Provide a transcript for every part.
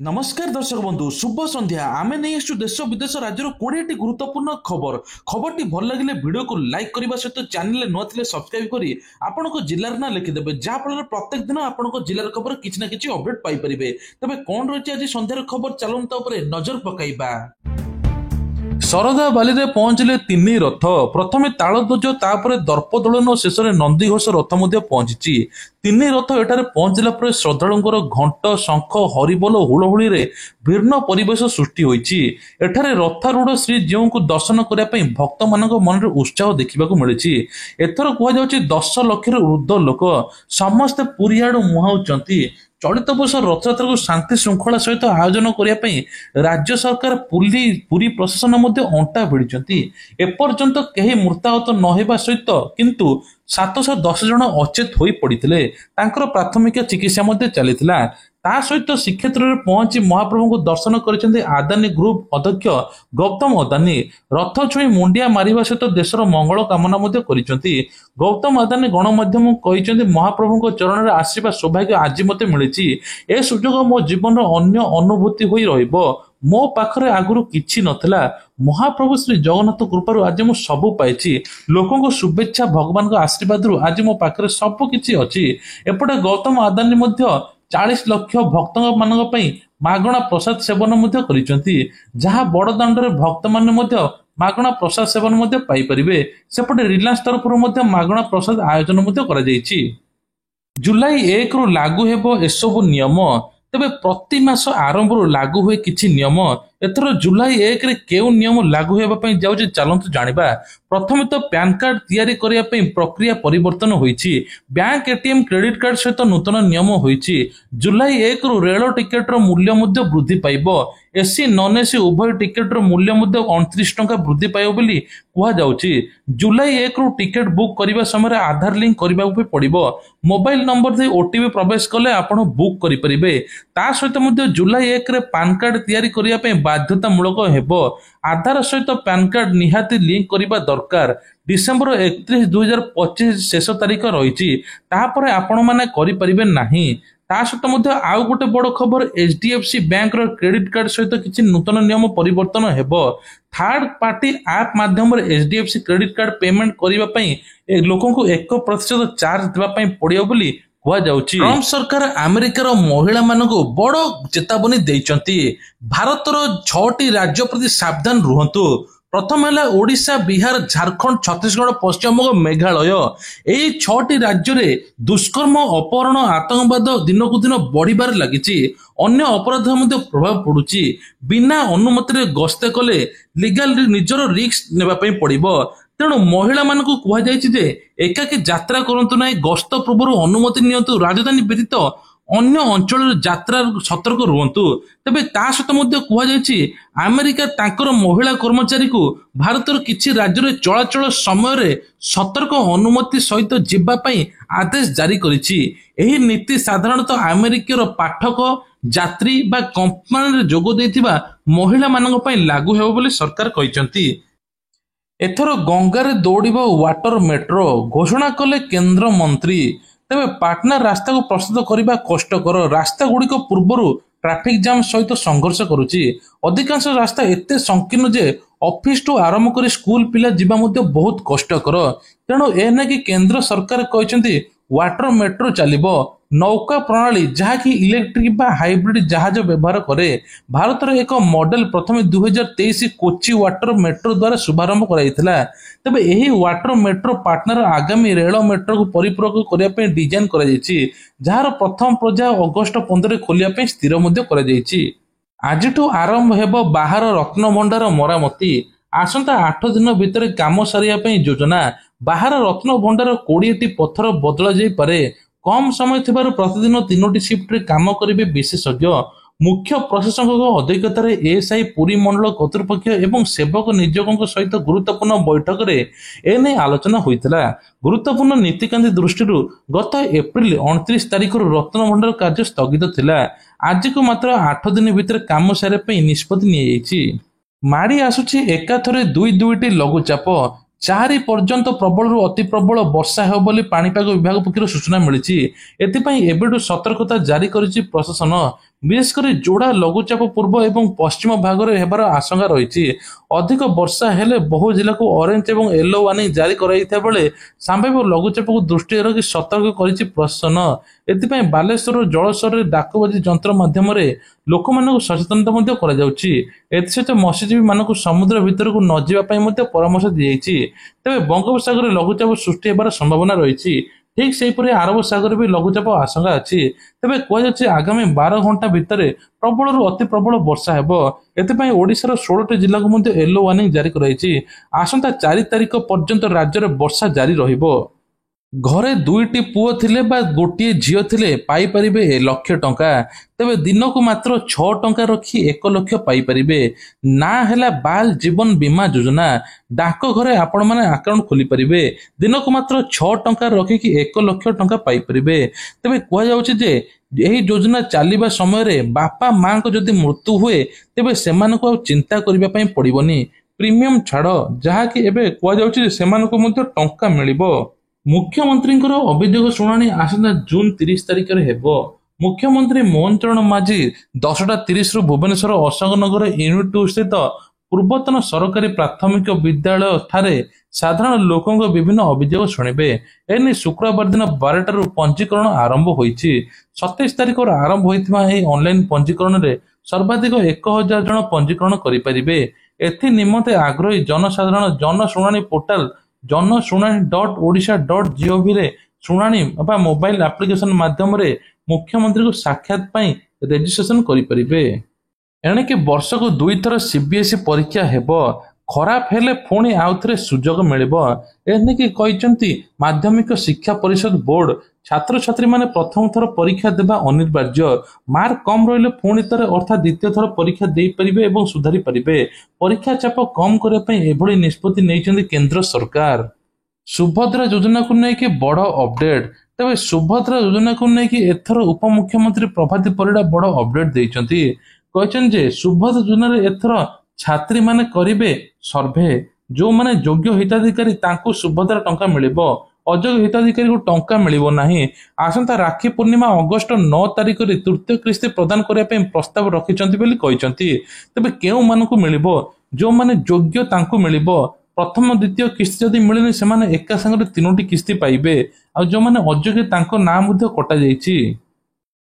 नमस्कार दर्शक बंधु शुभ संध्या आमे नहीं आसु देश विदेश राज्य 20 गुरुत्वपूर्ण खबर खबरटी भल लगे वीडियो को लाइक करने सहित चैनल नुआ सब्सक्राइब करी आपण जिलार ना लिखिदेवे जहाँफल प्रत्येक दिन आपण जिलार खबर किसी ना कि अपडेट पाइपर तेज कौन रही आज संध्यार खबर चलता नजर पकाइबा। शरदा बाली रे पहुंचले तीन रथ प्रथमे तालध्वज तापर दर्पदोलन और शेष में नंदीघोष रथ पहुंची तीन रथ एठारे पहुंचला पर श्रद्धालुंकर घंट शंख हरिबोल हुलहुली रे भिन्न परिवेश सृष्टि होईची। एठारे रथारूढ़ श्रीजीव को दर्शन करने भक्त मान मन में उत्साह देखा मिली। एथर कहुच्छी 10 लाख ऊर्ध्व लोक समस्ते पुरी आड़ मुहाउचंती। चलित वर्ष रथयात्रा को शांति श्रृंखला सहित आयोजन करने राज्य सरकार पुरी प्रशासन अंटा भिड़ी एपर्यंत कहीं मृताहत नहेबा सहित किंतु 710 जन अचेत हो पड़ते प्राथमिक चिकित्सा चली ता सहित श्रीक्षेत्र में पहुंची महाप्रभु को दर्शन कर आदानी ग्रुप अध्यक्ष गौतम अदानी रथ छुई मुंडिया मारिबा सहित देशर मंगल कामना कर गौतम अदानी गणमाध्यम कहते महाप्रभु चरण में आसवा सौभाग्य आज मते मिली ए सुजोग मो जीवन अन्य अनुभूति होई रहिबो मो पाखरे आगुरु किछि नथिला महाप्रभु श्री जगन्नाथ कृपारू आज मु सबु पाइछि लोकों को शुभेच्छा भगवान को आशीर्वाद आज मो पाखरे सब किछि अछि। एपटे गौतम अदानी मध्य 40 लाख भक्त मान मागणा प्रसाद सेवन जहाँ बड़ दाण्डे भक्त मान मागणा प्रसाद सेवन पाइपर सेपटे रिलायंस तरफ मागणा प्रसाद आयोजन जुलाई 1 रु लागू हेबो एसबु नियम तेबे प्रति मास आरंभ लागू हुए किछि नियम एथर जुलाई 1 रे केउ नियम लागू हेबा पई जाउछि चलंतु जानिबा। प्रथम तो पैन कार्ड तैयारी करिया पई प्रक्रिया परिवर्तन होईछि। बैंक एटीएम क्रेडिट कार्ड सहित नूतन नियम होईछि। जुलाई 1 रु रेल टिकेट रो मूल्य मध्ये वृद्धि पाइबो। एसी नॉन एसी उभय टिकेट रो मूल्य मध्ये 29 टंका वृद्धि पाइबो बोली कुहा जाउछि। जुलाई 1 रु टिकेट बुक करिबा समय आधार लिंक करिबा पड़िबो। मोबाइल नंबर दे ओटीपी प्रवेश कले आपण बुक करि परिबे। ता सहित मध्ये जुलाई 1 रे पैन कार्ड तैयारी करिया पई बाध्यतामूलक हेबो। आधार सहित पैन कार्ड निहाती लिंक करिबा दरकार। डिसेंबर 31 2025 शेष तारीख रही आपण माने करि परिबे नाही। ता सहित मध्ये आउ गोटे बड़ खबर एचडीएफसी बैंक रो क्रेडिट कार्ड सहित किछि नूतन नियम परिवर्तन हेबो। थर्ड पार्टी ऐप माध्यम एचडीएफसी क्रेडिट कार्ड पेमेंट करिबा पई लोकन को 1% चार्ज देबा पई पड़ियो बोली ट्रम्प सरकार अमेरिकार महिला मान बड़ चेतावनी देइचंती। भारतर 6टी राज्य प्रति सावधान रुहंतु। प्रथम है ओडिशा बिहार झारखंड छत्तीसगढ़ पश्चिमबंग मेघालय यही 6टी राज्य रे दुष्कर्म अपहरण आतंकवाद दिन को दिन बढ़िबार लागिछि। अन्य अपराध मध्ये प्रभाव पड़ुछि। बिना अनुमति रे गस्ते कले लीगल निजर रिस्क नेबा पई पड़िबो। तेणु महिला मान कहुई एकाकी यात्रा करंतु नाही गस्त पूर्व अनुमति नियंतु। राजधानी व्यतीत अन्य अंचल यात्रा सतर्क रुहंतु। तेबे ता सहित कहुई अमेरिका तांकर महिला कर्मचारी को भारतर किछि राज्य रे चलाचल समय रे सतर्क अनुमति सहित जिबा पई आदेश जारी करिछि। एही नीति साधारणतः अमेरिकार पाठक यात्री बा कंपनी रे जोग देथिबा महिला मानक पई लागू हेबो बोली सरकार कहिसंती। एथर गंगारे दौड़िबो वाटर मेट्रो घोषणा कले केंद्र मंत्री। तेबे पाटना रास्ता को प्रस्तुत करने कष्टकर। रास्ता गुड़िक पूर्वर ट्रैफिक जाम सहित संघर्ष करुच्ची। अधिकांश रास्ता एते संकीर्ण जे ऑफिस टू आरंभ कर स्कूल पिला जीवा मध्ये बहुत कष्टकर। तेणु एने कि केंद्र सरकार कहते वाटर मेट्रो चलिबो। नौका प्रणाली जहाँकि इलेक्ट्रिक बा हाइब्रिड जहाज व्यवहार करे। भारतर एक मॉडल प्रथम 2023 कोची वाटर मेट्रो द्वारा शुभारंभ कराइथिला। तबे एही वाटर मेट्रो पार्टनर आगामी रेल मेट्रो को परिपूरक करिया पे डिजाइन करा जायछि। जहार प्रथम पर्याय अगस्त 15 खोलिया पे स्थिर मध्ये करा जायछि। आजिठु आरंभ हेबो बाहर रत्न भंडार मरामती। आसंता 8 दिन भितर काम सारिया पे योजना। बाहर रत्न भंडार 20टी पत्थर बदला जाई पारे। कम समय थिबार प्रतिदिन 3टी शिफ्ट रे काम करिवे विशेषज्ञ। मुख्य प्रशासक अध्यक्षतार एएसआई पुरी मंडल कर्तृपक्ष एवं सेवक नियोजकों सहित गुरुत्वपूर्ण बैठक रे एने आलोचना होइतिला। गुरुत्वपूर्ण नीतिकांति दृष्टि गत एप्रिल 29 तारीख रत्न भंडार कार्य स्थगित थिला। आज को मात्र 8 दिन भितर काम सारे पे निष्पत्ति नि जायछि। माड़ी आसुछि एकाथरे दुईटी लघुचाप। 4 पर्यंत प्रबल अति प्रबल वर्षा हो बोली पाणीपाग विभाग पक्षर सूचना मिली। एथिपाई एबेठु सतर्कता जारी करिछि प्रशासन। विशेष कर जोड़ा लघुचाप पूर्व और पश्चिम भाग में हेबार आशंका रही। अधिक वर्षा हेले बहु जिला को ऑरेंज और येलो वार्निंग जारी कराइता बेले संभाव्य लघुचाप को दृष्टि रखी सतर्क करिछि प्रशासन। एथिपाई बालेश्वर जलस्तर डाकबाजी जंत्र माध्यम लोक सचेतनता सहित मत्स्यजीवी मानक समुद्र भितर को न जावाई परामर्श दी तेज बंगोपसागर लघुचाप सृष्टि होबार संभावना रही। ठीक सेहीपरि आरब सागर भी लघुचाप आशंका अच्छी। तेज कहुच्छे आगामी 12 घंटा भितर प्रबल अति प्रबल वर्षा हेब। एथिपाई ओडिशार 16टी जिला को येलो वार्निंग जारी कराई। आसंता 4 तारिख पर्यंत राज्य में वर्षा जारी रहिबो। घरे 2टी पुओ थिले बा गोटे झील थिले पाई परिबे 1 लाख टंका। तेबे दिन को मात्र 6 टंका रखी 1 लाख पाई परिबे। ना हेला बाल जीवन बीमा योजना। डाक घरे आपण माने अकाउंट खोली परिबे। दिन को मात्र 6 टंका रखी 1 लाख टंका पाई परिबे। तेबे कह जाउछि जे एही योजना चलिबा समय रे बापा मां को जदि मृत्यु हुए तेबे सेमान को चिंता करिबा पई पड़िबोनी। प्रीमियम छाड़ जहा कि एबे कह जाउछि जे सेमान को मध्ये टंका मिलिबो। मुख्यमंत्री अभियोग शुणाणी आसंता जून 30 तारिख हेब। मुख्यमंत्री मोहन चरण माझी 10:30 भुवनेश्वर अशोकनगर यूनिट 2 स्थित पूर्वतन सरकारी प्राथमिक विद्यालय ठारे साधारण लोकों विभिन्न अभियोग शुणिबे। एने शुक्रवार दिन 12 पंजीकरण आरंभ होईछि। 27 तारिख आरंभ होइथिबा एही ऑनलाइन पंजीकरण रे सर्वाधिक 1000 जन पंजीकरण करिपारिबे। एथि निमंते आग्रही जनसाधारण जनशुणाणी पोर्टाल जनशुणाणी.odisha.gov रे शुणाणी अथवा मोबाइल एप्लिकेशन माध्यम रे मुख्यमंत्री को साक्षात पाई रजिस्ट्रेशन करिपारिबे। एणिके वर्ष को 2 थर सीबीएसई परीक्षा हेब। खराब हेले पुणी आउ थे सुजोग मिलिबो। एनेकी कहिसंती माध्यमिक शिक्षा परिषद बोर्ड छात्र छात्री माने प्रथम थर परीक्षा देबा अनिवार्य। मार्क कम रहिले पुणी थर अर्थात द्वितीय थर परीक्षा देई परिबे एवं सुधारी परिबे। परीक्षा चाप कम करे पई एभଳି निष्पत्ति नेइचंदी केंद्र सरकार। सुभद्रा योजना को लेके बड़ अपडेट। तेबे सुभद्रा योजना को लेके एथर उपमुख्यमंत्री प्रभाती परिडा बड़ अपडेट देइचंती। कहछन जे सुभद्रा योजना रे एथर छात्री माने करिबे सर्वे। जो माने योग्य हिताधिकारी तांको सुभद्रा टंका मिलिबो। अयोग्य हिताधिकारी को टंका मिलिबो नाही। आसंता राखी पूर्णिमा अगस्त 9 तारिख रे तृतीय किस्ती प्रदान करिया पे प्रस्ताव रखिचंती बोली कहिचंती। तबे केउ मानकु मिलिबो? जो माने योग्य तांको मिलिबो। प्रथम द्वितीय किस्ती जदि मिलिनी सेमाने एका संगे 3टी किस्ती पाइबे। आ जो माने अयोग्य तांको नाम मध्ये कटा जाईची।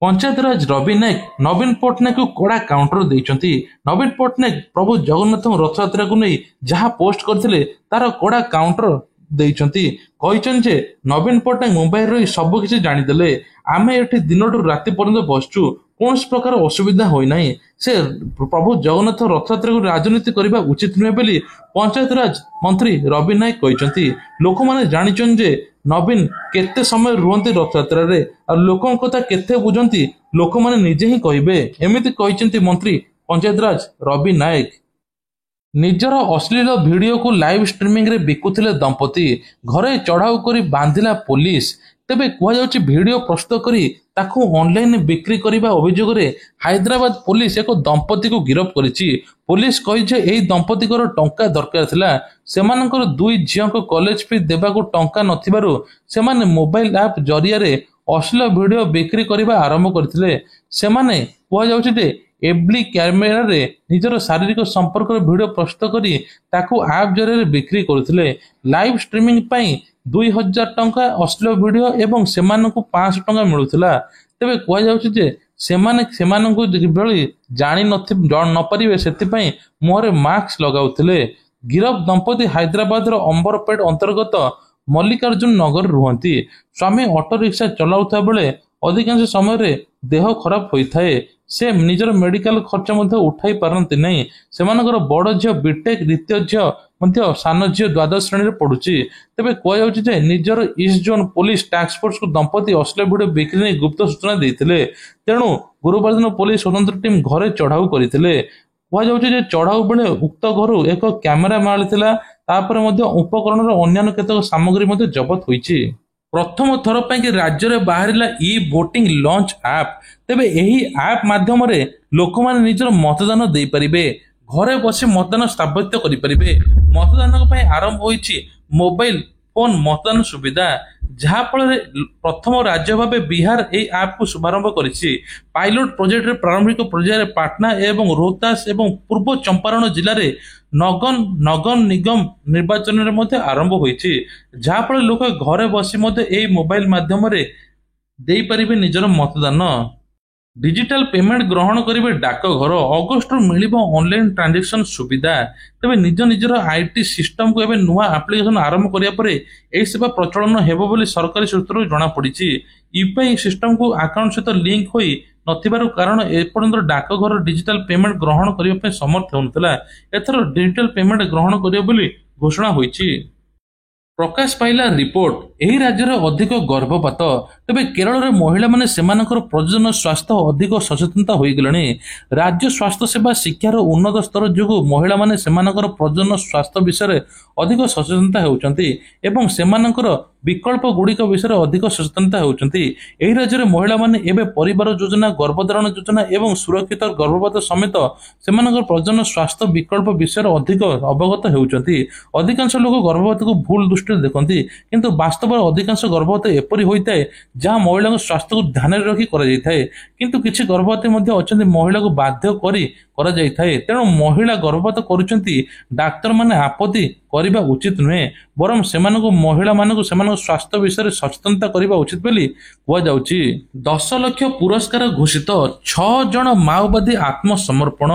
पंचायतराज रवि नायक नवीन पट्टनायक को कड़ा काउंटर देइचंती। नवीन पट्टनायक प्रभु जगन्नाथ रथयात्रा को नहीं जहां पोस्ट करथिले तार कड़ा काउंटर देइचंती। कहिचन जे नवीन पट्टनायक मुंबई रही सब किछि जानि देले। आमे एठी दिनटु राति पर्यंत बसचु कौन प्रकार असुविधा होई नाही। से प्रभु जगन्नाथ रथयात्रा को राजनीति करबा उचित नुहे बोली पंचायतराज मंत्री रवि नायक कहिचंती। लोक माने जानिचन जे नवीन केते समय रुहंती रथयात्रा रे आ लोकन कथा केते बुझंती लोक माने निजे ही कहिबे। एमिति कहिचंती मंत्री पंचायतराज रवि नायक। निजर अश्लील वीडियो को लाइव स्ट्रीमिंग रे बिकुथिले दंपति। घरे चढ़ाऊ करी बांधिला पुलिस। तेबे कहुযাচ্ছে वीडियो प्रस्तुत करी ताकू ऑनलाइन बिक्री करबा अभियोग रे हैदराबाद पुलिस एक दंपति को गिरफ्त करिछि। पुलिस कहिছে एही दंपति को टंका दरकार थिला। सेमानकर 2 झियो को कॉलेज फी देबा को टंका नथिबारु सेमाने मोबाइल ऐप जरिया रे अश्लील वीडियो बिक्री करबा आरंभ करथिले। सेमाने कहुযাচ্ছে जे एबली कैमेरा रे निजर शारीरिक संपर्क वीडियो प्रस्तुत करी ताकू ऐप जरिया बिक्री करथिले। लाइव स्ट्रीमिंग पई 2000 टंका अश्लील वीडियो एवं सेमानकु 500 टंका मिलुथिला। तेबे कहुଯାচ্ছে जे सेमानकु जेबेली जानि न परिबे सेति पई मोहरे मास्क लगाउथिले। गिरफ दंपति हैदराबाद रो अंबरपेट अंतर्गत मल्लिकार्जुन नगर रुहंती। स्वामी ऑटो रिक्शा चलाउथा बेले अधिकांश समय रे देह खराब होइथाए। से निजर मेडिकल खर्च मध्य उठाई पारंती नहीं। सेमानकर बड़ झियो बीटेक द्वितीय झियो मध्य सान झियो द्वादश श्रेणी रे पढुची। तेबे कहुଯାচ্ছে जे निजर east zone police task force को दंपति अश्लील वीडियो बिक्री नै गुप्त सूचना देइथिले। तेणु गुरुवार दिन पुलिस स्वतंत्र टीम घरे चढ़ाऊ करथिले। कहुଯାচ্ছে जे चढ़ाऊ बेले उक्त घरु एक कैमेरा मारिथिला। तापर मध्य उपकरण रो अन्य केतक सामग्री मध्य जब्त होईची। प्रथम थर ପାଇଁ कि राज्य रे बाहरिला ई वोटिंग लॉन्च ऐप। तेबे एही ऐप माध्यम रे लोक माने निजर मतदान देई परिबे। घरे बसी मतदान स्थापित करि परिबे। मतदान पई आरंभ होईची मोबाइल ଫୋନ ମତଦାନ ସୁବିଧା, ଯାହାଫଳରେ ପ୍ରଥମ ରାଜ୍ୟ ଭାବେ ବିହାର ଏହି ଆପ୍କୁ ଶୁଭାରମ୍ଭ କରିଛି। ପାଇଲଟ ପ୍ରୋଜେକ୍ଟରେ ପ୍ରାରମ୍ଭିକ ପର୍ଯ୍ୟାୟରେ ପାଟନା ଏବଂ ରୋହତାସ ଏବଂ ପୂର୍ବ ଚମ୍ପାରଣ ଜିଲ୍ଲାରେ ନଗର ନିଗମ ନିର୍ବାଚନରେ ମଧ୍ୟ ଆରମ୍ଭ ହୋଇଛି, ଯାହାଫଳରେ ଲୋକ ଘରେ ବସି ମଧ୍ୟ ଏହି ମୋବାଇଲ ମାଧ୍ୟମରେ ଦେଇପାରିବେ ନିଜର ମତଦାନ। डिजिटल पेमेंट ग्रहण करेंगे डाकघर, अगस्ट मिलिबो ऑनलाइन ट्रांजैक्शन सुविधा। तेबे निज निजर आईटी सिस्टम को एबे नुआ एप्लिकेशन आरंभ करिया परे एही सेवा प्रचलन हेबो बोली सरकारी सूत्रରୁ जणा पड़िछि। यूपीआई सिस्टम को अकाउंट सहित लिंक होई नथिबार कारण एपर्यंत डाकघर डिजिटल पेमेंट ग्रहण करिया पे समर्थ होनतला। एथर डिजिटल पेमेंट ग्रहण करिया बोली घोषणा होईछि। प्रकाश पाइला रिपोर्ट, एही राज्यर अधिक गर्भपात। तेबे केरल रे महिला माने सेमानकर प्रजनन स्वास्थ्य अधिक सचेतनता होई गलणी। राज्य स्वास्थ्य सेवा शिक्षार उन्नत स्तर जोगु महिला माने सेमानकर प्रजनन स्वास्थ्य विषय अधिक सचेतनता होउचंती एवं सेमानकर विकल्प गुड़िक विषय अधिक सचेतनता होउचंती। एही राज्य महिला माने एबे परिवार योजना, गर्भधारण योजना एवं सुरक्षित गर्भपात समेत सेमानकर प्रजनन स्वास्थ्य विकल्प विषय अधिक अवगत होउचंती। अधिकांश लोक गर्भपात को भूल दृष्टि देखती, किंतु वास्तव अधिकांश गर्भपात एपरि होइताए जहाँ महिला स्वास्थ्य को ध्यान रखी करा जाइथाए, किंतु किछि गर्भवती मध्ये अछंती महिला को बाध्य करी करा जाइथाए। तेणु महिला गर्भपात करुचंती, डाक्तर माने आपत्ति करिबा उचित नुहे, बरम सेमानकु महिला मानकु सेमानक स्वास्थ्य विषय सचेतनता करिबा उचित बोली कुआ जाउची। 10 लाख पुरस्कार घोषित, 6 जण माओवादी आत्मसमर्पण।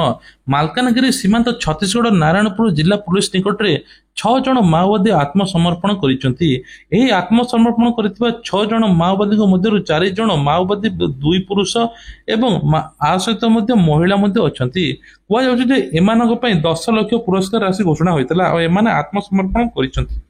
मालकानगिरी सीमांत छत्तीसगढ़ नारायणपुर जिला पुलिस निकटरे 6 जण माओवादी आत्मसमर्पण करिसंती। एही आत्मसमर्पण करितबा 6 जण माओवादी मध्यरु 4 जण माओवादी, 2 पुरुष एवं आ सहित मध्य महिला मध्य अछंती। कुआ जाउची जे एमानक पई 10 लाख पुरस्कार राशि घोषणा होइतला और एमाने आत्मसमर्पण करिसंती।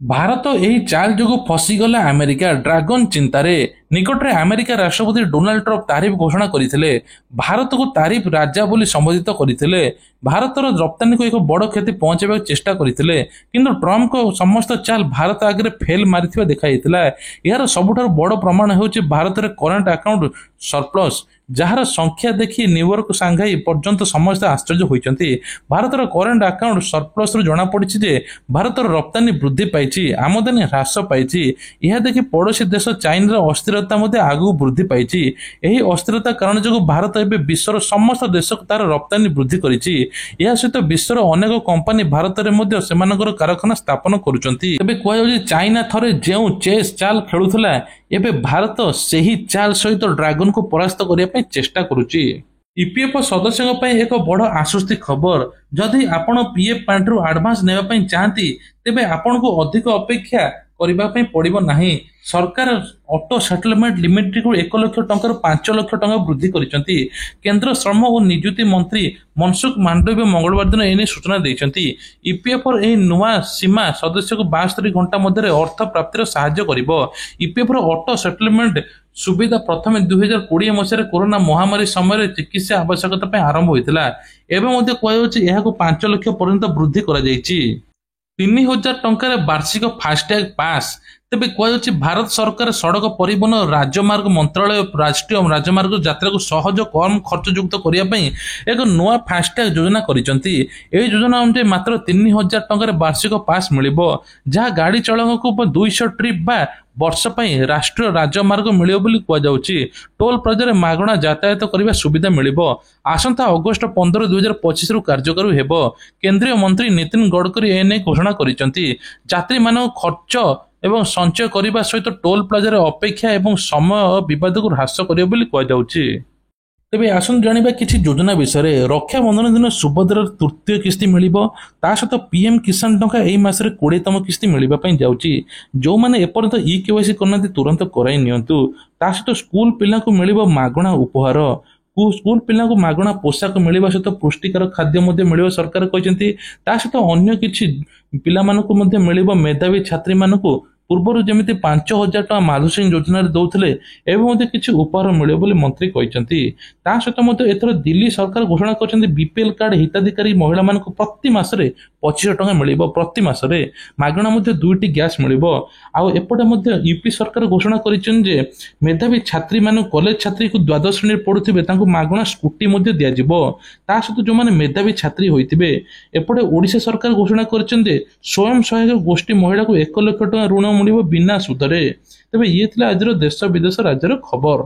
भारत एही चाल जोगु फसीगला अमेरिका, ड्रागन चिंतारे। निकटरे अमेरिका राष्ट्रपति डोनाल्ड ट्रम्प तारीफ घोषणा करथिले, भारत को तारीफ राजा बोली संबोधित करथिले। भारतर रप्तानी को एक बड़ क्षति पहुंचाइबा चेष्टा करथिले, किंतु ट्रम्प को समस्त चाल भारत आगे फेल मारिथिबा देखाइथिला। यार सबुठार बड़ प्रमाण हेउची भारत रे करंट अकाउंट सरप्लस, जार संख्या देखि न्यूयॉर्क सांघाई पर्यंत समस्त आश्चर्य होइचंती। भारतर करंट अकाउंट सरप्लस रु जणा पड़िछि जे भारतर रप्तानी वृद्धि पाइछि, आमदानी ह्रास पाइछि। यह देखि पड़ोशी देश चाइना रो अस्थिरता मध्ये आगु वृद्धि पाइछि। एही अस्थिरता कारण जोगु भारत एबे विश्वर समस्त देश तार रप्तानी वृद्धि करिछि। या सहित विश्वर अनेक कंपनी भारत रे मध्ये सेमानकर कारखाना स्थापन करूचंती। तबे कुआ जाउछि चाइना थरे जेउ चेस चाल खेलुथला, एबे भारत सेही चाल सहित ड्रैगन को परास्त करिया पई चेष्टा करूची। ईपीएफओ सदस्यों पर एक बड़ आश्वस्ति खबर, जदि आपण पीएफ पांठरू एडवांस नेबा पई चाहती तेबे आपण को अधिक अपेक्षा करिबा पई पड़िबो नाही। सरकार ऑटो सेटलमेंट लिमिट को 1 लाख टंका 5 लाख टंका वृद्धि करिसंती। केंद्र श्रम और नियुक्ति मंत्री मनसुख मांडव्य मंगलवार दिन एने सूचना दैछंती। ईपीएफओ एही नुआ सीमा सदस्य को 72 घंटा मध्य अर्थ प्राप्तिर सहायता करिवो। ईपीएफओ ऑटो सेटलमेंट सुविधा प्रथम 2020 मसीह कोरोना महामारी समय चिकित्सा आवश्यकता पे आरंभ होइतिला। एवं मध्य कहउछि एहाको 5 लाख पर्यंत वृद्धि करा जायछि। 3000 टंकार वार्षिक फास्टैग पास। तेबे कहउछि भारत सरकार सड़क परिवहन राजमार्ग मंत्रालय राष्ट्रीय राजमार्ग यात्रा को सहज कम खर्चयुक्त करिया पई एक नुआ फास्टैग योजना करिसंती। एही योजना अनुसार मात्र 3000 टंकार वार्षिक पास मिलिबो, जहा गाड़ी चालक को 200 ट्रिप बा वर्ष पई राष्ट्रीय राजमार्ग मिलियो बोली कुआ जाउछि। टोल प्लाजा रे मागणा यातायात करिबा सुविधा मिलिबो। आसंता अगस्त 15, 2025 रु कार्यकारी हेबो। केंद्रीय मंत्री नितिन गडकरी एने घोषणा करिसंती। यात्री मानक खर्च एवं संचय करिबा सहित टोल प्लाजा रे अपेक्षा एवं समय विवाद को ह्रास करियो बोली कुआ जाउछि। तेबे आसन जानिबा किछि योजना विषय। रक्षा बंधन दिन सुभद्रार तृतीय किस्ती मिलिबो, ता सहित पीएम किसान टंका एही मासरे 20तम किस्ती मिलिबा पई जाउछि। जो माने एपर्यंत ई केवाईसी करनांती तुरंत कराई नियंतु। ता सहित स्कूल पिला को मिलिबो मागणा उपहार। स्कूल पिला को मागणा पोशाक मिलिबा सहित पुष्टिकर खाद्य मध्ये मिलिबो सरकार कहिसंती। ता सहित अन्य किछि पिला मानको मध्ये मिलिबो मेधावी छात्री मानको ପୂର୍ବରୁ ଯେମିତି 5,000 ଟଙ୍କା ମାଲୁସିଂ ଯୋଜନାରେ ଦଉଥିଲେ ଏବେ ମଧ୍ୟ କିଛି ଉପହାର ମିଳିବ ବୋଲି ମନ୍ତ୍ରୀ କହିଛନ୍ତି। ତା ସହିତ ମଧ୍ୟ ଏଥର ଦିଲ୍ଲୀ ସରକାର ଘୋଷଣା କରିଛନ୍ତି ବିପିଏଲ କାର୍ଡ ହିତାଧିକାରୀ ମହିଳାମାନଙ୍କୁ ପ୍ରତି ମାସରେ 2500 ଟଙ୍କା ମିଳିବ। ପ୍ରତି ମାସରେ ମାଗଣା ମଧ୍ୟ 2ଟି ଗ୍ୟାସ୍ ମିଳିବ। ଆଉ ଏପଟେ ମଧ୍ୟ ୟୁପି ସରକାର ଘୋଷଣା କରିଛନ୍ତି ଯେ ମେଧାବୀ ଛାତ୍ରୀମାନଙ୍କୁ କଲେଜ ଛାତ୍ରୀକୁ ଦ୍ୱାଦଶ ଶ୍ରେଣୀରେ ପଢୁଥିବେ ତାଙ୍କୁ ମାଗଣା ସ୍କୁଟି ମଧ୍ୟ ଦିଆଯିବ। ତା ସହିତ ଯେଉଁମାନେ ମେଧାବୀ ଛାତ୍ରୀ ହୋଇଥିବେ ଏପଟେ ଓଡ଼ିଶା ସରକାର ଘୋଷଣା କରିଛନ୍ତି ଯେ ସ୍ୱୟଂ ସହାୟକ ଗୋଷ୍ଠୀ ମହିଳାକୁ 1 ଲକ୍ଷ ଟଙ୍କା ଋଣ ମିଳିବ ବିନା ସୁଧରେ। ତେବେ ଇଏ ଥିଲା ଆଜିର ଦେଶ ବିଦେଶ ରାଜ୍ୟର ଖବର।